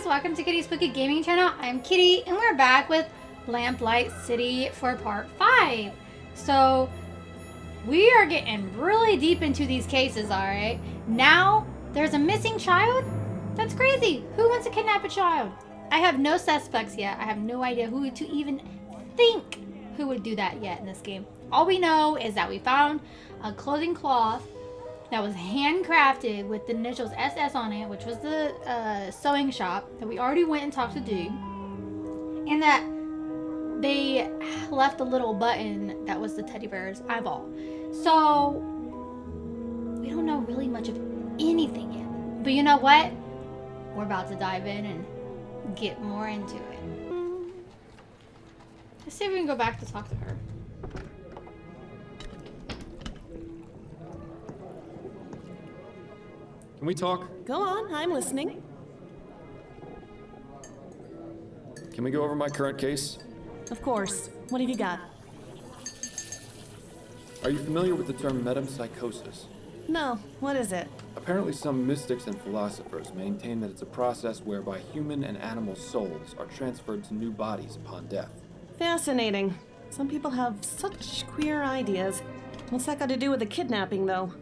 guys, welcome to Kitty's Spooky Gaming Channel. I'm Kitty and we're back with Lamplight City for part 5. So we are getting really deep into these cases, alright? Now there's a missing child? That's crazy. Who wants to kidnap a child? I have no suspects yet. I have no idea who to even think who would do that yet in this game. All we know is that we found a clothing cloth that was handcrafted with the initials SS on it, which was the sewing shop that we already went and talked to dude, and that they left a little button that was the teddy bear's eyeball. So we don't know really much of anything yet, but you know what, we're about to dive in and get more into it. Let's see if we can go back to talk to her. Can we talk? Go on, I'm listening. Can we go over my current case? Of course. What have you got? Are you familiar with the term metempsychosis? No, what is it? Apparently some mystics and philosophers maintain that it's a process whereby human and animal souls are transferred to new bodies upon death. Fascinating. Some people have such queer ideas. What's that got to do with the kidnapping, though?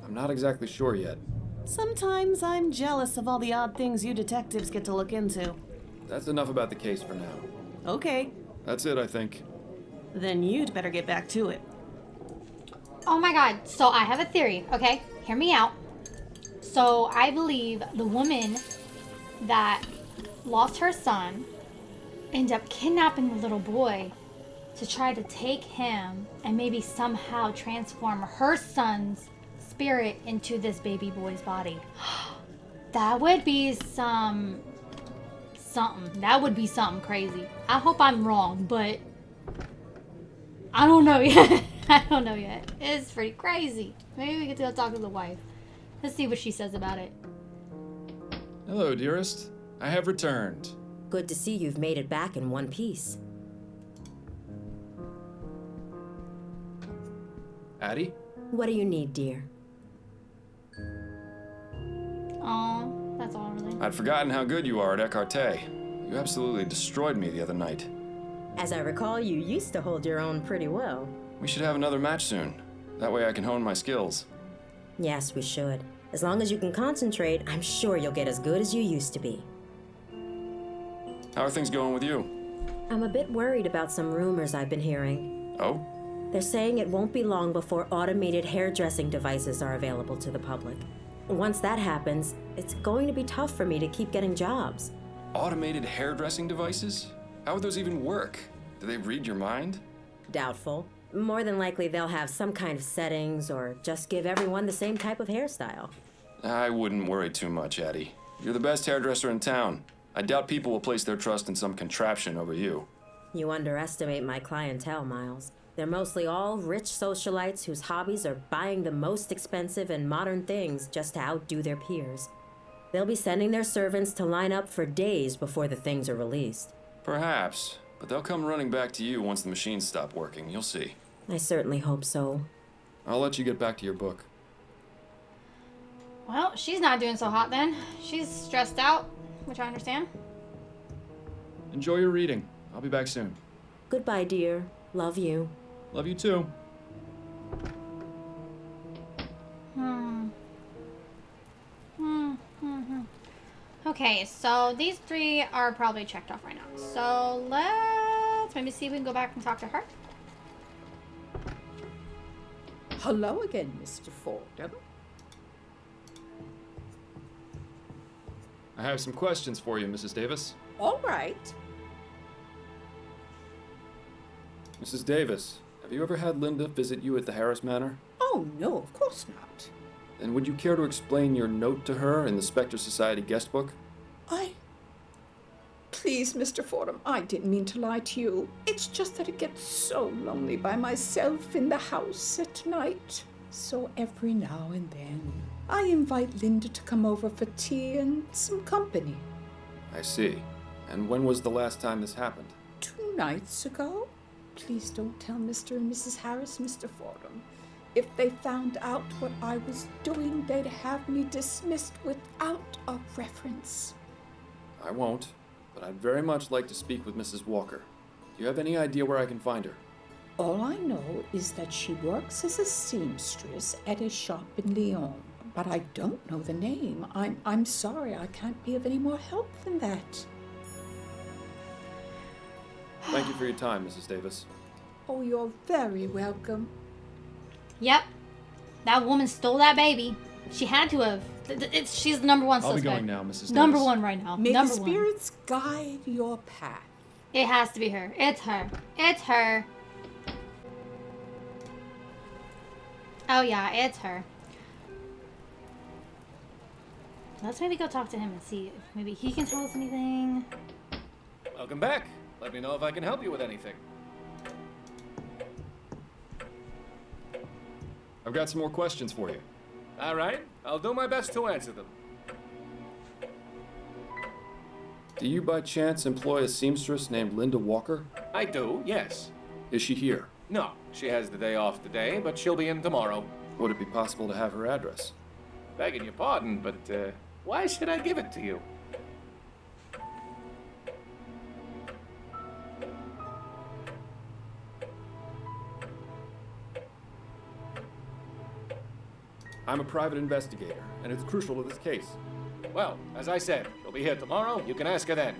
I'm not exactly sure yet. Sometimes I'm jealous of all the odd things you detectives get to look into. That's enough about the case for now. Okay. That's it, I think. Then you'd better get back to it. Oh my god, so I have a theory, okay? Hear me out. So I believe the woman that lost her son ended up kidnapping the little boy to try to take him and maybe somehow transform her son's spirit into this baby boy's body. That would be something. That would be something crazy. I hope I'm wrong, but I don't know yet. I don't know yet. It's pretty crazy. Maybe we get to go talk to the wife. Let's see what she says about it. Hello, dearest. I have returned. Good to see you've made it back in one piece. Addie? What do you need, dear? Oh, that's all really. I'd forgotten how good you are at écarté. You absolutely destroyed me the other night. As I recall, you used to hold your own pretty well. We should have another match soon. That way I can hone my skills. Yes, we should. As long as you can concentrate, I'm sure you'll get as good as you used to be. How are things going with you? I'm a bit worried about some rumors I've been hearing. Oh? They're saying it won't be long before automated hairdressing devices are available to the public. Once that happens, it's going to be tough for me to keep getting jobs. Automated hairdressing devices? How would those even work? Do they read your mind? Doubtful. More than likely they'll have some kind of settings or just give everyone the same type of hairstyle. I wouldn't worry too much, Addie. You're the best hairdresser in town. I doubt people will place their trust in some contraption over you. You underestimate my clientele, Miles. They're mostly all rich socialites whose hobbies are buying the most expensive and modern things just to outdo their peers. They'll be sending their servants to line up for days before the things are released. Perhaps, but they'll come running back to you once the machines stop working. You'll see. I certainly hope so. I'll let you get back to your book. Well, she's not doing so hot then. She's stressed out, which I understand. Enjoy your reading. I'll be back soon. Goodbye, dear. Love you. Love you too. Okay, so these 3 are probably checked off right now. So let's maybe see if we can go back and talk to her. Hello again, Mr. Fordham. I have some questions for you, Mrs. Davis. All right. Mrs. Davis, have you ever had Linda visit you at the Harris Manor? Oh, no, of course not. And would you care to explain your note to her in the Spectre Society guest book? Please, Mr. Fordham, I didn't mean to lie to you. It's just that it gets so lonely by myself in the house at night. So every now and then, I invite Linda to come over for tea and some company. I see. And when was the last time this happened? 2 nights ago. Please don't tell Mr. and Mrs. Harris, Mr. Fordham. If they found out what I was doing, they'd have me dismissed without a reference. I won't, but I'd very much like to speak with Mrs. Walker. Do you have any idea where I can find her? All I know is that she works as a seamstress at a shop in Lyon, but I don't know the name. I'm sorry, I can't be of any more help than that. Thank you for your time, Mrs. Davis. Oh, you're very welcome. Yep. That woman stole that baby. She had to have. She's the number one I'll suspect. be going now, Mrs. Davis. Number one right now. May number the one. spirits guide your path. It has to be her. It's her. It's her. Oh yeah, it's her. Let's maybe go talk to him and see if maybe he can tell us anything. Welcome back. Let me know if I can help you with anything. I've got some more questions for you. All right, I'll do my best to answer them. Do you by chance employ a seamstress named Linda Walker? I do, yes. Is she here? No, she has the day off today, but she'll be in tomorrow. Would it be possible to have her address? Begging your pardon, but why should I give it to you? I'm a private investigator, and it's crucial to this case. Well, as I said, she'll be here tomorrow. You can ask her then.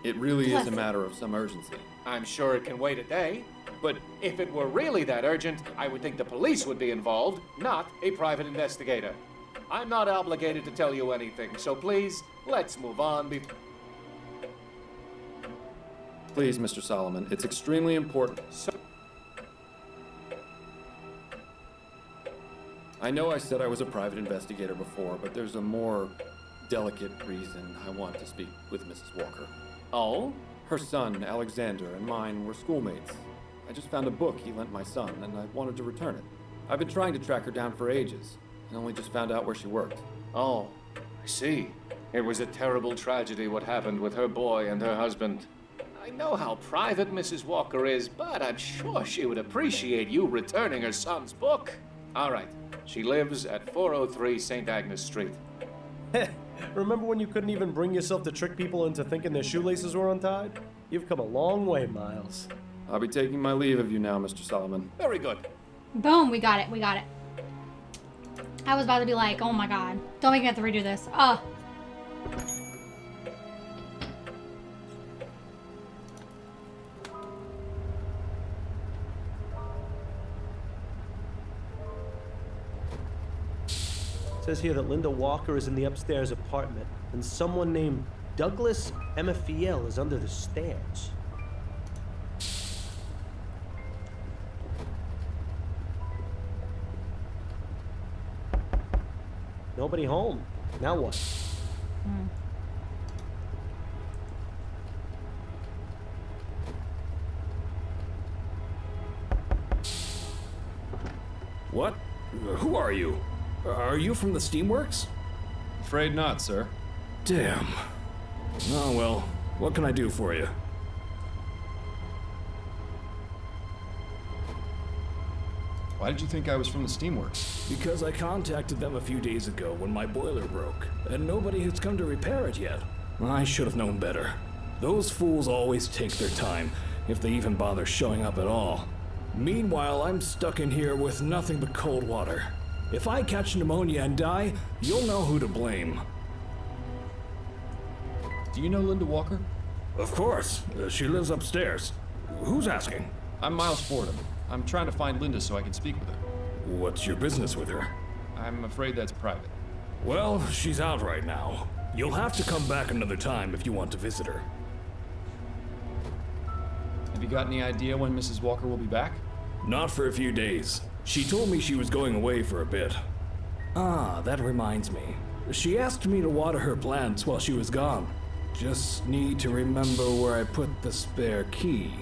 It really is a matter of some urgency. I'm sure it can wait a day. But If it were really that urgent, I would think the police would be involved, not a private investigator. I'm not obligated to tell you anything, so please, let's move on please, Mr. Solomon, it's extremely important. I know I said I was a private investigator before, but there's a more delicate reason I want to speak with Mrs. Walker. Oh? Her son, Alexander, and mine were schoolmates. I just found a book he lent my son, and I wanted to return it. I've been trying to track her down for ages, and only just found out where she worked. Oh, I see. It was a terrible tragedy what happened with her boy and her husband. I know how private Mrs. Walker is, but I'm sure she would appreciate you returning her son's book. All right. She lives at 403 St. Agnes Street. Remember when you couldn't even bring yourself to trick people into thinking their shoelaces were untied? You've come a long way, Miles. I'll be taking my leave of you now, Mr. Solomon. Very good. Boom, we got it. We got it. I was about to be like, oh my god. Don't make me have to redo this. It says here that Linda Walker is in the upstairs apartment, and someone named Douglas Emafiel is under the stairs. Nobody home. Now what? What? Who are you? Are you from the Steamworks? Afraid not, sir. Damn. Oh well, what can I do for you? Why did you think I was from the Steamworks? Because I contacted them a few days ago when my boiler broke, and nobody has come to repair it yet. I should have known better. Those fools always take their time, if they even bother showing up at all. Meanwhile, I'm stuck in here with nothing but cold water. If I catch pneumonia and die, you'll know who to blame. Do you know Linda Walker? Of course. She lives upstairs. Who's asking? I'm Miles Fordham. I'm trying to find Linda so I can speak with her. What's your business with her? I'm afraid that's private. Well, she's out right now. You'll have to come back another time if you want to visit her. Have you got any idea when Mrs. Walker will be back? Not for a few days. She told me she was going away for a bit. Ah, that reminds me. She asked me to water her plants while she was gone. Just need to remember where I put the spare key.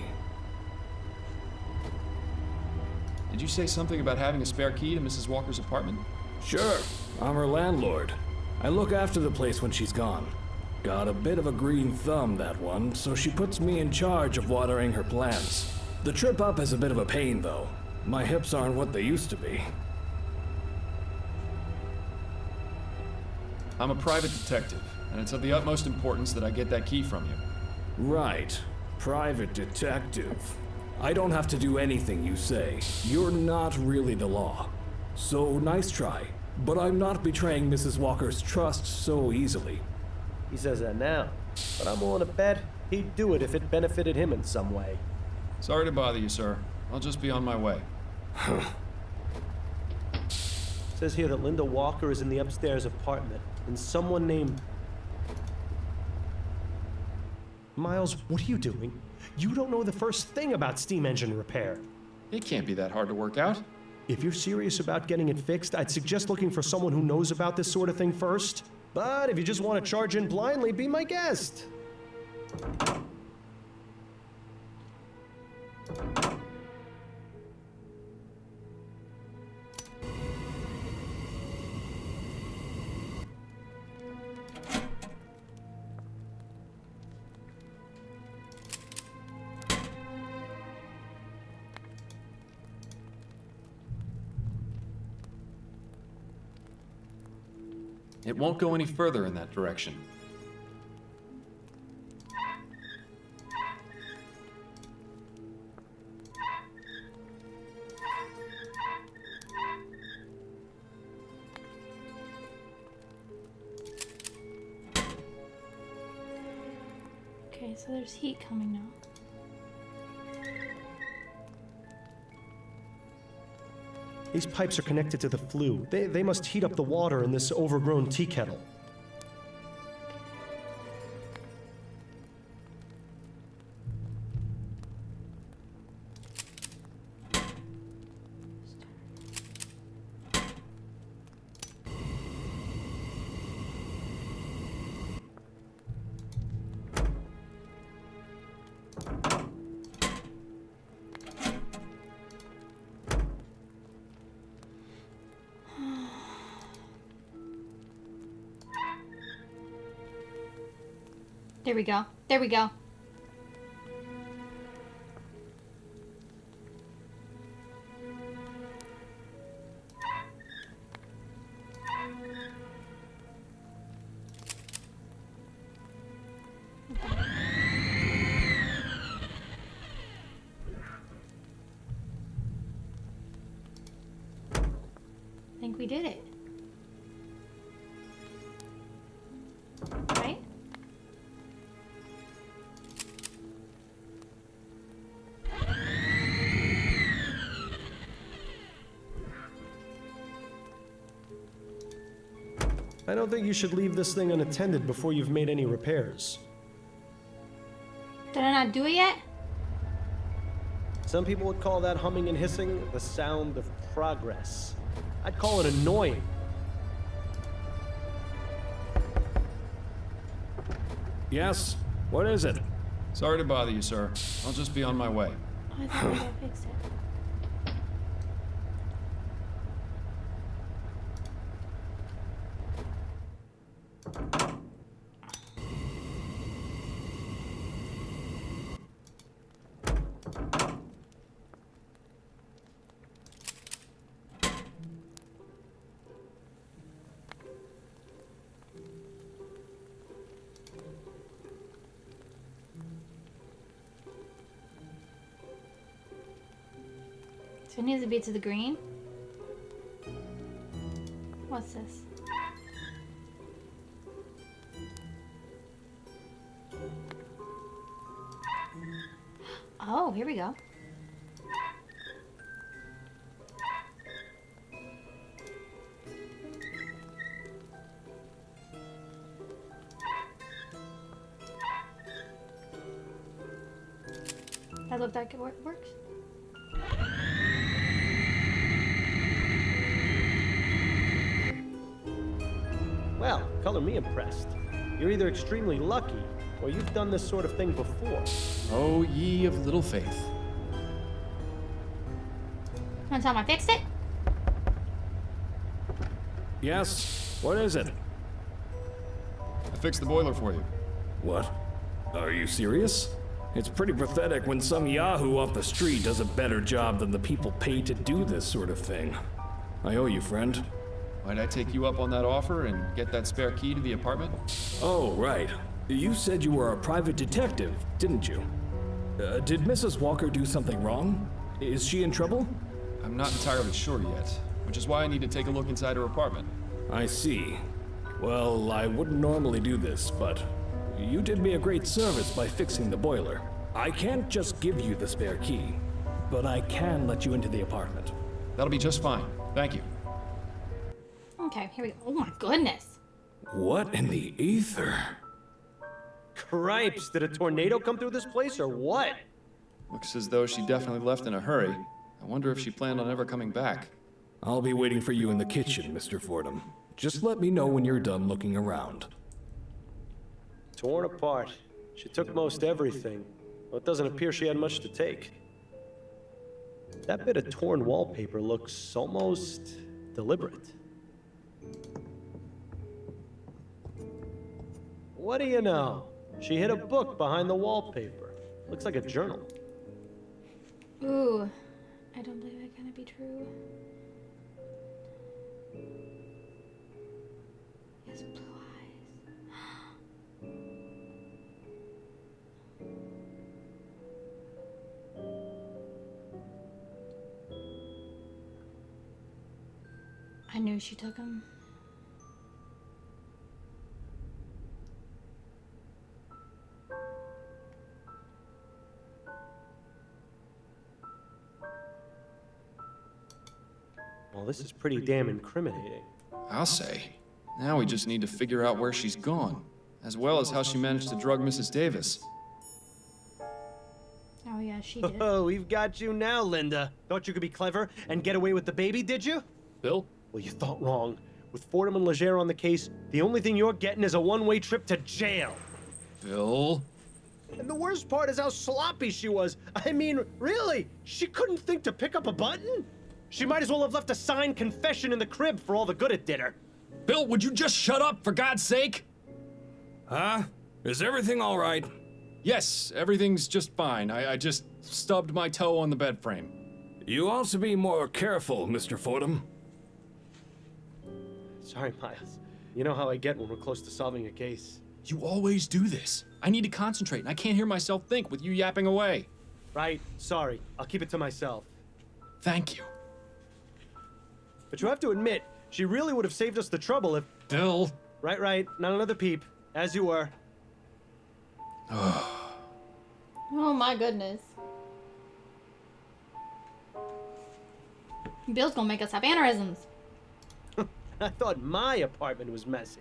Did you say something about having a spare key to Mrs. Walker's apartment? Sure, I'm her landlord. I look after the place when she's gone. Got a bit of a green thumb, that one, so she puts me in charge of watering her plants. The trip up is a bit of a pain, though. My hips aren't what they used to be. I'm a private detective. and it's of the utmost importance that I get that key from you. Right. Private detective. I don't have to do anything you say. You're not really the law. So nice try. But I'm not betraying Mrs. Walker's trust so easily. He says that now, but I'm willing to bet he'd do it if it benefited him in some way. Sorry to bother you, sir. I'll just be on my way. Says here that Linda Walker is in the upstairs apartment, and someone named... Miles, what are you doing? You don't know the first thing about steam engine repair. It can't be that hard to work out. If you're serious about getting it fixed, I'd suggest looking for someone who knows about this sort of thing first. But if you just want to charge in blindly, be my guest. It won't go any further in that direction. Okay, so there's heat coming now. These pipes are connected to the flue. They must heat up the water in this overgrown tea kettle. There we go. There we go. I think we did it. Right? I don't think you should leave this thing unattended before you've made any repairs. Did I not do it yet? Some people would call that humming and hissing the sound of progress. I'd call it annoying. Yes? What is it? Sorry to bother you, sir. I'll just be on my way. Oh, I thought we got fixed it. So it needs to be to the green. What's this? Oh, here we go. That looked like it works. Well, color me impressed. You're either extremely lucky, or you've done this sort of thing before. Oh, ye of little faith. Wanna tell him I fixed it? Yes? What is it? I fixed the boiler for you. What? Are you serious? It's pretty pathetic when some yahoo off the street does a better job than the people paid to do this sort of thing. I owe you, friend. Might I take you up on that offer and get that spare key to the apartment? Oh, right. You said you were a private detective, didn't you? Did Mrs. Walker do something wrong? Is she in trouble? I'm not entirely sure yet, which is why I need to take a look inside her apartment. I see. Well, I wouldn't normally do this, but you did me a great service by fixing the boiler. I can't just give you the spare key, but I can let you into the apartment. That'll be just fine. Thank you. Okay, here we go. Oh my goodness. What in the ether? Cripes, did a tornado come through this place or what? Looks as though she definitely left in a hurry. I wonder if she planned on ever coming back. I'll be waiting for you in the kitchen, Mr. Fordham. Just let me know when you're done looking around. Torn apart. She took most everything. Well, it doesn't appear she had much to take. That bit of torn wallpaper looks almost deliberate. What do you know? She hid a book behind the wallpaper. Looks like a journal. Ooh, I don't believe that can be true. He has blue eyes. I knew she took him. Well, this is pretty damn incriminating. I'll say. Now we just need to figure out where she's gone, as well as how she managed to drug Mrs. Davis. Oh yeah, she did. Oh, we've got you now, Linda. Thought you could be clever and get away with the baby, did you? Bill? Well, you thought wrong. With Fordham and Legere on the case, the only thing you're getting is a one-way trip to jail. Bill? And the worst part is how sloppy she was. I mean, really? She couldn't think to pick up a button? She might as well have left a signed confession in the crib for all the good it did her. Bill, would you just shut up, for God's sake? Huh? Is everything all right? Yes, everything's just fine. I just stubbed my toe on the bed frame. You ought to be more careful, Mr. Fordham. Sorry, Miles. You know how I get when we're close to solving a case. You always do this. I need to concentrate, and I can't hear myself think with you yapping away. Right, sorry. I'll keep it to myself. Thank you. But you have to admit, she really would have saved us the trouble if... Bill. Right. Not another peep. As you were. Oh my goodness. Bill's gonna make us have aneurysms. I thought my apartment was messy.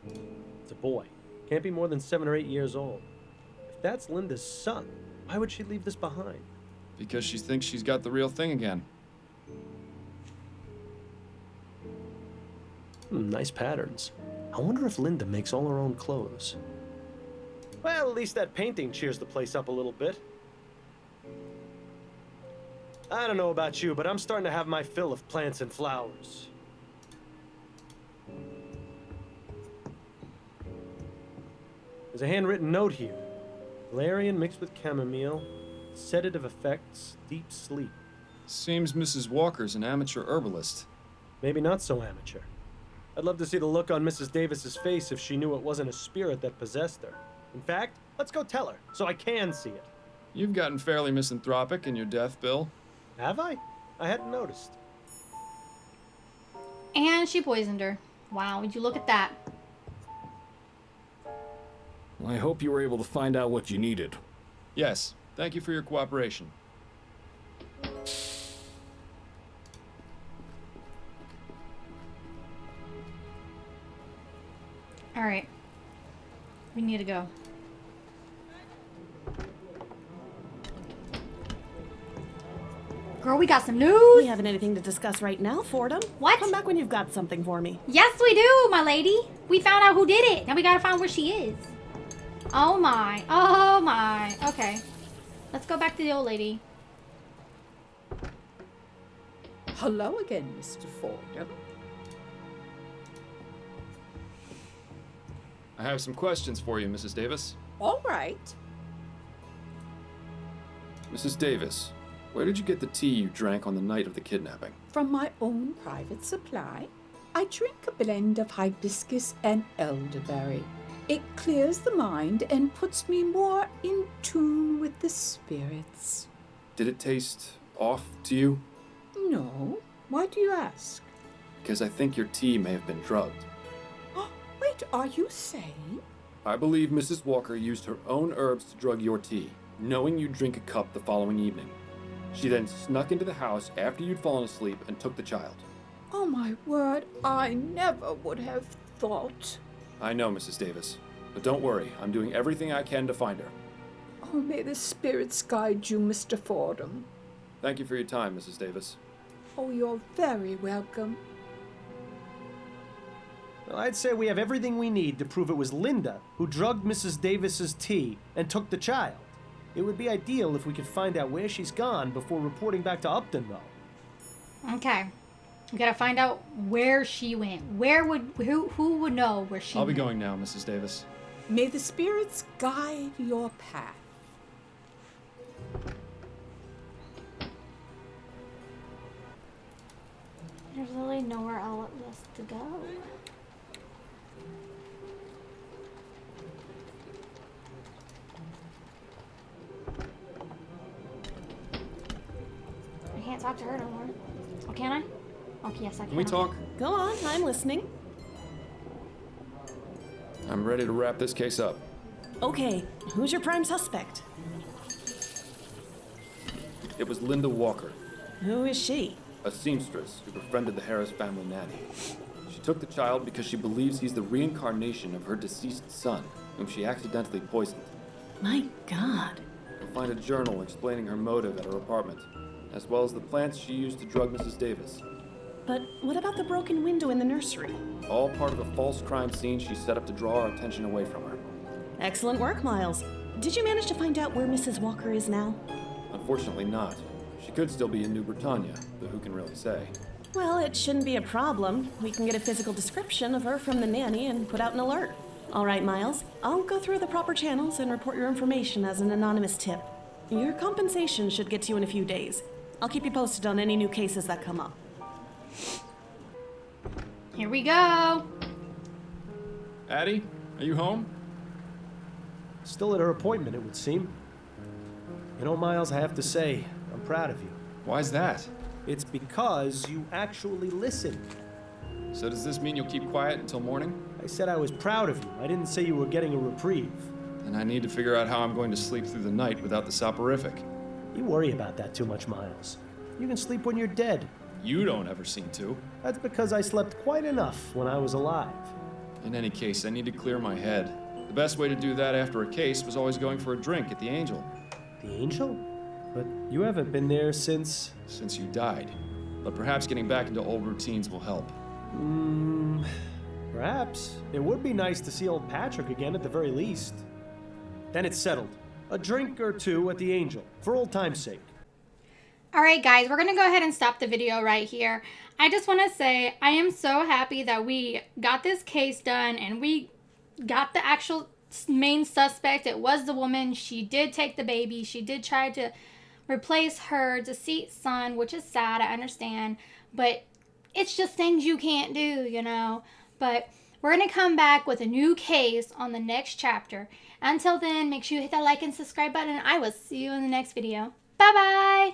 It's a boy. Can't be more than 7 or 8 years old. If that's Linda's son, why would she leave this behind? Because she thinks she's got the real thing again. Nice patterns. I wonder if Linda makes all her own clothes. Well, at least that painting cheers the place up a little bit. I don't know about you, but I'm starting to have my fill of plants and flowers. There's a handwritten note here. Valerian mixed with chamomile, sedative effects, deep sleep. Seems Mrs. Walker's an amateur herbalist. Maybe not so amateur. I'd love to see the look on Mrs. Davis's face if she knew it wasn't a spirit that possessed her. In fact, let's go tell her, so I can see it. You've gotten fairly misanthropic in your death, Bill. Have I? I hadn't noticed. And she poisoned her. Wow, would you look at that? I hope you were able to find out what you needed. Yes, thank you for your cooperation. All right. We need to go. Girl, we got some news. We haven't anything to discuss right now, Fordham. What? Come back when you've got something for me. Yes, we do, my lady. We found out who did it. Now we gotta find where she is. Oh my. Oh my. Okay. Let's go back to the old lady. Hello again, Mr. Fordham. I have some questions for you, Mrs. Davis. All right. Mrs. Davis, where did you get the tea you drank on the night of the kidnapping? From my own private supply. I drink a blend of hibiscus and elderberry. It clears the mind and puts me more in tune with the spirits. Did it taste off to you? No. Why do you ask? Because I think your tea may have been drugged. Wait, are you saying? I believe Mrs. Walker used her own herbs to drug your tea, knowing you'd drink a cup the following evening. She then snuck into the house after you'd fallen asleep and took the child. Oh my word, I never would have thought. I know, Mrs. Davis. But don't worry, I'm doing everything I can to find her. Oh, may the spirits guide you, Mr. Fordham. Thank you for your time, Mrs. Davis. Oh, you're very welcome. Well, I'd say we have everything we need to prove it was Linda who drugged Mrs. Davis's tea and took the child. It would be ideal if we could find out where she's gone before reporting back to Upton, though. Okay. We gotta find out where she went. Who would know where she I'll went? be going now, Mrs. Davis. May the spirits guide your path. There's really nowhere else to go. I can't talk to her no more. Oh, can I? Oh, yes, I can. Can we talk? Go on, I'm listening. I'm ready to wrap this case up. Okay, who's your prime suspect? It was Linda Walker, Who is she? a seamstress who befriended the Harris family nanny. She took the child because she believes he's the reincarnation of her deceased son, whom she accidentally poisoned. My God. You'll find a journal explaining her motive at her apartment, as well as the plants she used to drug Mrs. Davis. But what about the broken window in the nursery? All part of a false crime scene she set up to draw our attention away from her. Excellent work, Miles. Did you manage to find out where Mrs. Walker is now? Unfortunately not. She could still be in New Britannia, but who can really say? Well, it shouldn't be a problem. We can get a physical description of her from the nanny and put out an alert. All right, Miles. I'll go through the proper channels and report your information as an anonymous tip. Your compensation should get to you in a few days. I'll keep you posted on any new cases that come up. Here we go. Addie, are you home? Still at her appointment, it would seem. You know, Miles, I have to say, I'm proud of you. Why's that? It's because you actually listened. So does this mean you'll keep quiet until morning? I said I was proud of you. I didn't say you were getting a reprieve. And I need to figure out how I'm going to sleep through the night without the soporific. You worry about that too much, Miles. You can sleep when you're dead. You don't ever seem to. That's because I slept quite enough when I was alive. In any case, I need to clear my head. The best way to do that after a case was always going for a drink at the Angel. The Angel? But you haven't been there since... Since you died. But perhaps getting back into old routines will help. Perhaps. It would be nice to see old Patrick again at the very least. Then it's settled. A drink or two at the Angel, for old time's sake. All right, guys, we're going to go ahead and stop the video right here. I just want to say I am so happy that we got this case done and we got the actual main suspect. It was the woman. She did take the baby. She did try to replace her deceased son, which is sad, I understand. But it's just things you can't do, you know. But we're going to come back with a new case on the next chapter. Until then, make sure you hit that like and subscribe button. And I will see you in the next video. Bye-bye.